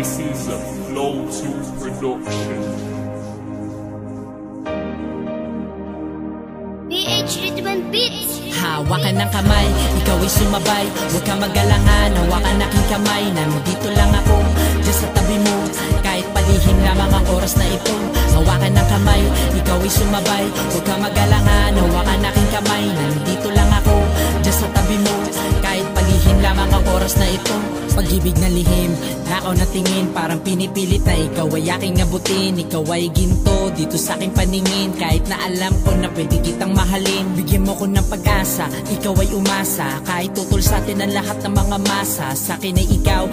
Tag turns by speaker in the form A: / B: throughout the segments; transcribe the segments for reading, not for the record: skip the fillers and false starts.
A: This is a Flow 2 production.
B: PH Rhythm and Beats.
C: Hawakan ng kamay, ikaw ay sumabay. Huwag ka mag-alangan, hawakan aking kamay. Nandito lang ako, dyan sa tabi mo. Kahit palihim lamang ang oras na ito. Hawakan ng kamay, ikaw ay sumabay. Huwag ka mag-alangan, hawakan aking kamay. Nandito lang ako, dyan sa tabi mo. Kahit palihim lamang ang oras na ito. Pag-ibig na lihim, nakaw na tingin. Parang pinipilit na ikaw ay aking abutin. Ikaw ay ginto, dito sa aking paningin. Kahit na alam ko na pwede kitang mahalin. Bigyan mo ko ng pag-asa, ikaw ay umasa. Kahit tutol sa atin ang lahat ng mga masa. Sa akin ay ikaw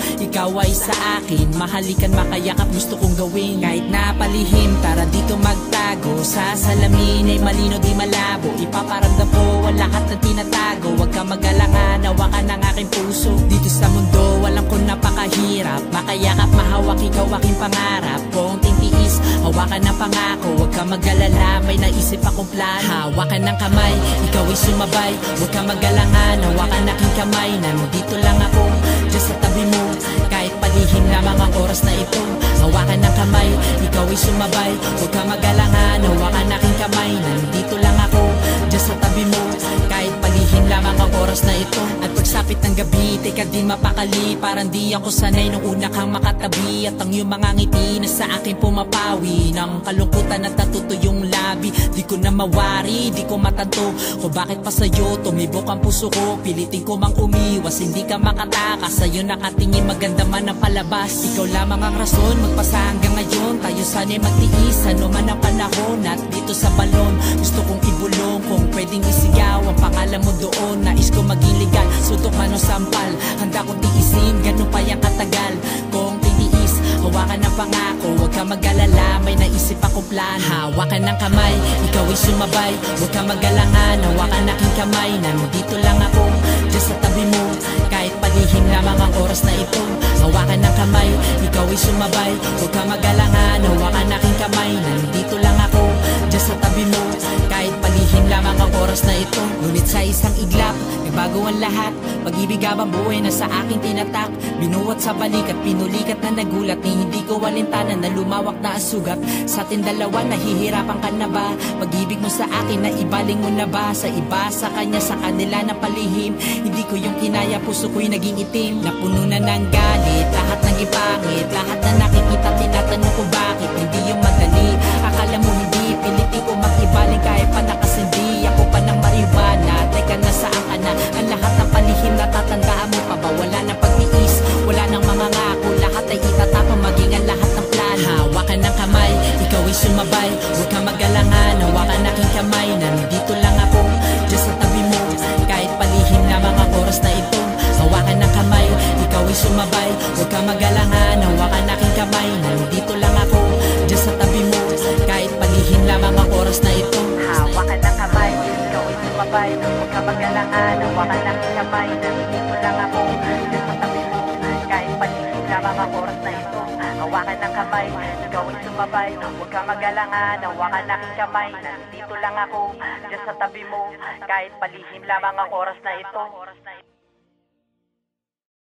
C: ay sa akin. Mahalikan, makayakap, gusto kong gawin. Kahit na palihim, tara dito magtago. Sa salamin ay malino di malabo. Ipaparamdam ko ang lahat ng tinatago. Huwag ka mag-alangan, hawakan ng aking puso. Dito sa mundo, alam ko napakahirap. Makayakap, mahawak, ikaw aking pangarap. Konting tiis, hawakan ng pangako. Huwag ka mag-alala, may naisip akong plano. Hawakan ng kamay, ikaw ay sumabay. Huwag ka mag-alangan, hawakan aking kamay. Nandito lang ako, dyan sa tabi mo. Kahit palihim lamang ang oras na ito. Hawakan ng kamay, ikaw ay sumabay. Huwag ka mag-alangan, hawakan aking kamay. Nandito lang ako, dyan sa tabi mo. Kahit palihim lamang ang oras na ito. At pagsapit ng gabi, teka di mapakali. Parang di ako sanay nung una kang makatabi. At ang iyong mga ngiti na sa akin pumapawi. Ng kalungkutan at natuto yung labi. Di ko na mawari, di ko matanto kung bakit pa sa'yo tumibok ang puso ko. Pilitin ko mang umiwas, hindi ka makatakas. Sa'yo nakatingin, maganda man ang palabas. Ikaw lamang ang rason, magpasa hanggang ngayon. Tayo sana'y magtiis, ano man ang panahon. At dito sa balon, gusto kong ibulong. Kung pwedeng isigaw ang pangalan mo doon. Nais ko maging legal, sutok man o sampal. Handa kong tiisin, ganun pa yung katagal. Kung titiis, hawakan ng pangako. Huwag ka mag-alala, may naisip akong plan. Hawakan ng kamay, ikaw ay sumabay. Huwag ka mag-alangan, hawakan aking kamay. Nandito lang ako, dyan sa tabi mo. Kahit palihim lamang ang oras na ito. Hawakan ng kamay, ikaw ay sumabay. Huwag ka mag-alangan, hawakan aking kamay. Nandito lang ako, dyan sa tabi mo. Kahit palihim lamang ang oras na ito. Ngunit sa isang iglap, nagbago ang lahat. Pag-ibig habang buhay na sa aking tinatak. Binuwat sa balik at pinulikat na nagulat. Ni hindi ko walintanan na lumawak na ang sugat. Sa atin dalawa, nahihirapan ka na ba? Pag-ibig mo sa akin, na ibaling mo na ba? Sa iba, sa kanya, sa kanila na palihim. Hindi ko yung kinaya, puso ko'y naging itim. Napuno na ng galit, lahat ng ipangit. Lahat na nakikita, tinatanong ko bakit. Hindi yung madali, akala mo hindi. Pilitin ko mag-ibaling kahit pa nakasindi. Ako pa ng marijuana, teka nasaan ka na? Ang lahat ng palihim, natatandaan mo pa ba? Wala nang pagtiis, wala nang mga ngako. Lahat ay itatapang, maging ang lahat ng plan. Hawakan ng kamay, ikaw ay sumabay. Huwag ka mag-alangan, hawakan aking kamay. Nandito lang ako, dyan sa tabi mo. Kahit palihim lamang ang oras na ito. Hawakan ng kamay, ikaw ay sumabay. Huwag ka mag-alangan, hawakan aking kamay. Nandito lang ako, dyan sa tabi mo. Kahit palihim lamang ang oras na ito. Hawakan ng kamay, ikaw ay sumabay. Huwag ka mag-alangan, hawakan aking kamay. Nandito lang ako, dyan sa tabi mo. Kahit palihim lamang ang oras na ito. Hawakan ng kamay, ikaw ay sumabay. Huwag ka mag-alangan, hawakan aking kamay. Nandito lang ako, dyan sa tabi mo. Kahit palihim lamang ang oras na ito.